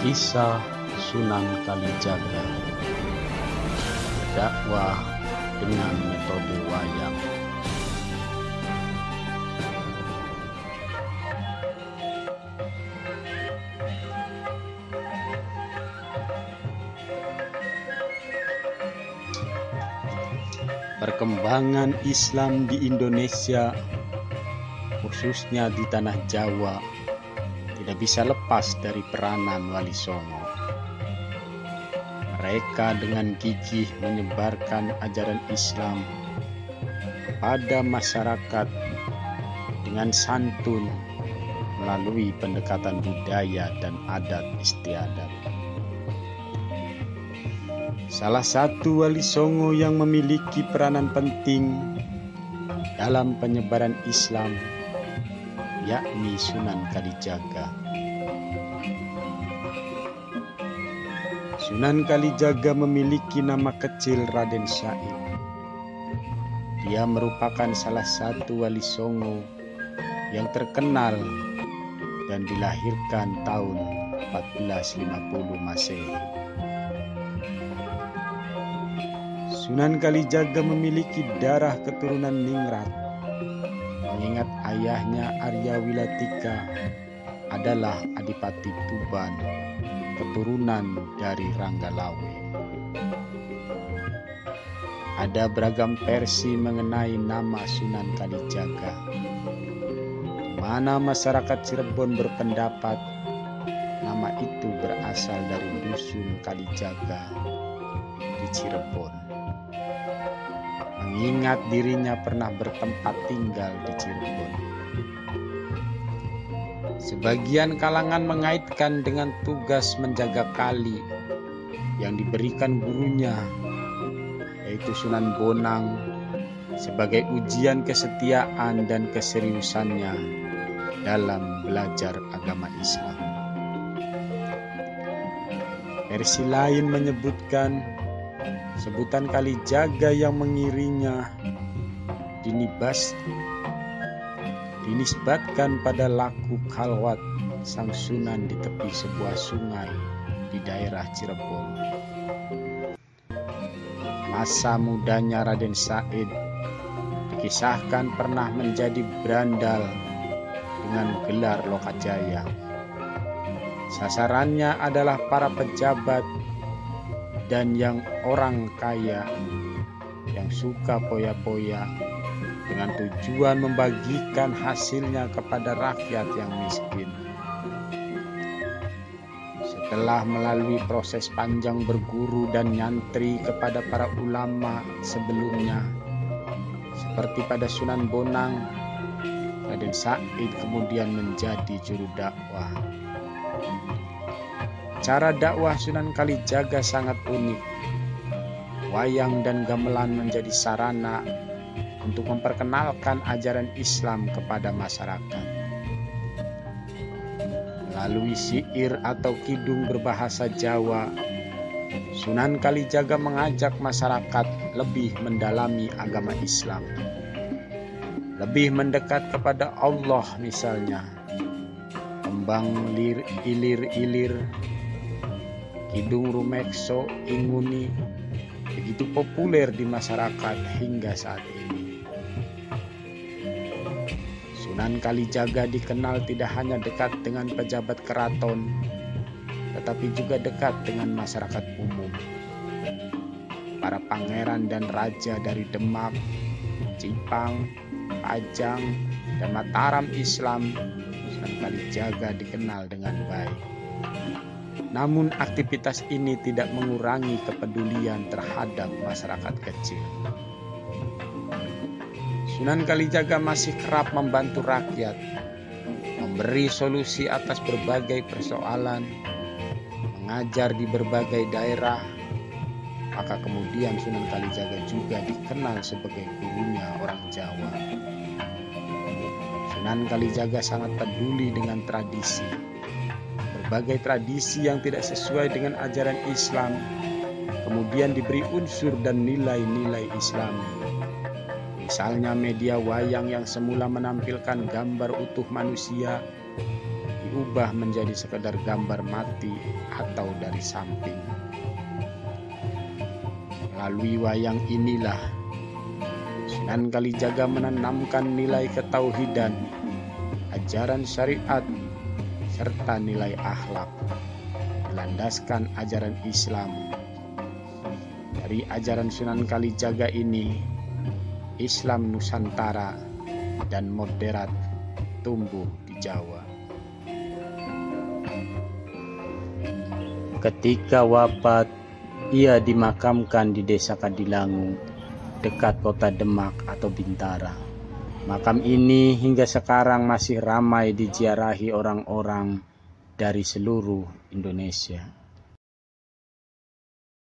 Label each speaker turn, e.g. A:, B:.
A: Kisah Sunan Kalijaga, dakwah dengan metode wayang. Perkembangan Islam di Indonesia, khususnya di tanah Jawa, tidak bisa lepas dari peranan Wali Songo. Mereka dengan gigih menyebarkan ajaran Islam kepada masyarakat dengan santun melalui pendekatan budaya dan adat istiadat. Salah satu Wali Songo yang memiliki peranan penting dalam penyebaran Islam yakni Sunan Kalijaga. Sunan Kalijaga memiliki nama kecil Raden Said. Dia merupakan salah satu Wali Songo yang terkenal dan dilahirkan tahun 1450 Masehi. Sunan Kalijaga memiliki darah keturunan Ningrat, mengingat ayahnya Arya Wilatika adalah Adipati Tuban, keturunan dari Ranggalawe. Ada beragam versi mengenai nama Sunan Kalijaga, di mana masyarakat Cirebon berpendapat nama itu berasal dari dusun Kalijaga di Cirebon, mengingat dirinya pernah bertempat tinggal di Cirebon. Sebagian kalangan mengaitkan dengan tugas menjaga kali yang diberikan gurunya, yaitu Sunan Bonang, sebagai ujian kesetiaan dan keseriusannya dalam belajar agama Islam. Versi lain menyebutkan sebutan Kalijaga yang mengiringnya dinisbatkan pada laku khalwat sang Sunan di tepi sebuah sungai di daerah Cirebon. Masa mudanya Raden Said dikisahkan pernah menjadi berandal dengan gelar Lokajaya. Sasarannya adalah para pejabat dan yang orang kaya yang suka poya-poya dengan tujuan membagikan hasilnya kepada rakyat yang miskin. Setelah melalui proses panjang berguru dan nyantri kepada para ulama sebelumnya, seperti pada Sunan Bonang, Raden Said kemudian menjadi juru dakwah. Cara dakwah Sunan Kalijaga sangat unik. Wayang dan gamelan menjadi sarana untuk memperkenalkan ajaran Islam kepada masyarakat. Melalui syair atau kidung berbahasa Jawa, Sunan Kalijaga mengajak masyarakat lebih mendalami agama Islam, lebih mendekat kepada Allah misalnya. Kembang ilir-ilir, kidung rumekso inguni begitu populer di masyarakat hingga saat ini. Sunan Kalijaga dikenal tidak hanya dekat dengan pejabat keraton, tetapi juga dekat dengan masyarakat umum. Para pangeran dan raja dari Demak, Cipang, Pajang, dan Mataram Islam, Sunan Kalijaga dikenal dengan baik. Namun aktivitas ini tidak mengurangi kepedulian terhadap masyarakat kecil. Sunan Kalijaga masih kerap membantu rakyat, memberi solusi atas berbagai persoalan, mengajar di berbagai daerah. Maka kemudian Sunan Kalijaga juga dikenal sebagai gurunya orang Jawa. Sunan Kalijaga sangat peduli dengan tradisi. Berbagai tradisi yang tidak sesuai dengan ajaran Islam kemudian diberi unsur dan nilai-nilai Islam. Misalnya media wayang yang semula menampilkan gambar utuh manusia diubah menjadi sekedar gambar mati atau dari samping. Melalui wayang inilah Sunan Kalijaga menanamkan nilai ketauhidan, ajaran syariat, serta nilai akhlak berlandaskan ajaran Islam. Dari ajaran Sunan Kalijaga ini, Islam Nusantara dan moderat tumbuh di Jawa. Ketika wafat, ia dimakamkan di Desa Kadilangu, dekat kota Demak atau Bintara. Makam ini hingga sekarang masih ramai diziarahi orang-orang dari seluruh Indonesia.